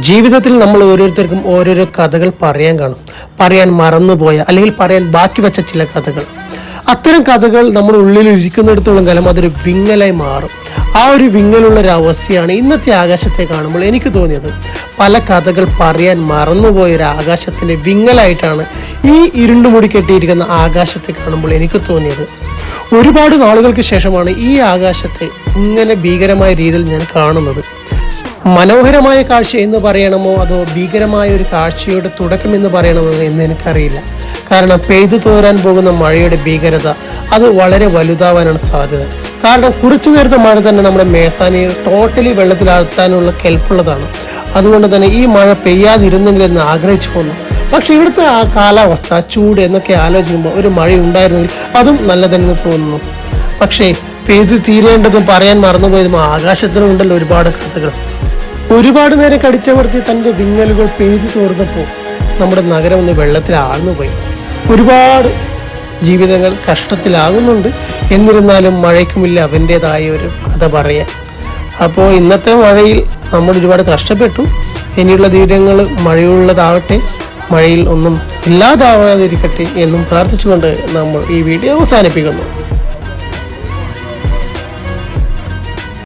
ജീവിതത്തിൽ നമ്മൾ ഓരോരുത്തർക്കും ഓരോരോ കഥകൾ പറയാൻ കാണും. പറയാൻ മറന്നുപോയ അല്ലെങ്കിൽ പറയാൻ ബാക്കി വെച്ച ചില കഥകൾ. അത്തരം കഥകൾ നമ്മുടെ ഉള്ളിൽ ഇരിക്കുന്നിടത്തോളം കാലം അതൊരു വിങ്ങലായി മാറും. ആ ഒരു വിങ്ങലുള്ളൊരു അവസ്ഥയാണ് ഇന്നത്തെ ആകാശത്തെ കാണുമ്പോൾ എനിക്ക് തോന്നിയത്. പല കഥകൾ പറയാൻ മറന്നുപോയൊരു ആകാശത്തിൻ്റെ വിങ്ങലായിട്ടാണ് ഈ ഇരുണ്ടുമുടി കെട്ടിയിരിക്കുന്ന ആകാശത്തെ കാണുമ്പോൾ എനിക്ക് തോന്നിയത്. ഒരുപാട് നാളുകൾക്ക് ശേഷമാണ് ഈ ആകാശത്തെ ഇങ്ങനെ ഭീകരമായ രീതിയിൽ ഞാൻ കാണുന്നത്. മനോഹരമായ കാഴ്ച എന്ന് പറയണമോ അതോ ഭീകരമായ ഒരു കാഴ്ചയുടെ തുടക്കം എന്ന് പറയണമോ എന്ന് എനിക്കറിയില്ല. കാരണം പെയ്തു തോരാൻ പോകുന്ന മഴയുടെ ഭീകരത അത് വളരെ വലുതാവാനാണ് സാധ്യത. കാരണം കുറച്ചു നേരത്തെ മഴ തന്നെ നമ്മുടെ മേസാനിയെ ടോട്ടലി വെള്ളത്തിലാഴ്ത്താനുള്ള കെൽപ്പുള്ളതാണ്. അതുകൊണ്ട് തന്നെ ഈ മഴ പെയ്യാതിരുന്നെങ്കിലെന്ന് ആഗ്രഹിച്ചു പോന്നു. പക്ഷെ ഇവിടുത്തെ ആ കാലാവസ്ഥ, ചൂട് എന്നൊക്കെ ആലോചിക്കുമ്പോൾ ഒരു മഴ ഉണ്ടായിരുന്നെങ്കിൽ അതും നല്ലതെന്ന് തോന്നുന്നു. പക്ഷേ പെയ്തു തീരേണ്ടതും പറയാൻ മറന്നുപോയതും ആകാശത്തിനുണ്ടല്ലോ ഒരുപാട് കഥകൾ. ഒരുപാട് നേരം കടിച്ചമർത്തി തൻ്റെ വിങ്ങലുകൾ പെയ്തു തോർന്നപ്പോൾ നമ്മുടെ നഗരം ഒന്ന് വെള്ളത്തിൽ ആഴ്ന്നുപോയി. ഒരുപാട് ജീവിതങ്ങൾ കഷ്ടത്തിലാകുന്നുണ്ട്. എന്നിരുന്നാലും മഴയ്ക്കുമില്ല അവൻ്റേതായ ഒരു കഥ പറയാൻ. അപ്പോൾ ഇന്നത്തെ മഴയിൽ നമ്മൾ ഒരുപാട് കഷ്ടപ്പെട്ടു. ഇനിയുള്ള തീരങ്ങൾ മഴയുള്ളതാവട്ടെ, മഴയിൽ ഒന്നും ഇല്ലാതാവാതിരിക്കട്ടെ എന്നും പ്രാർത്ഥിച്ചുകൊണ്ട് നമ്മൾ ഈ വീഡിയോ അവസാനിപ്പിക്കുന്നു.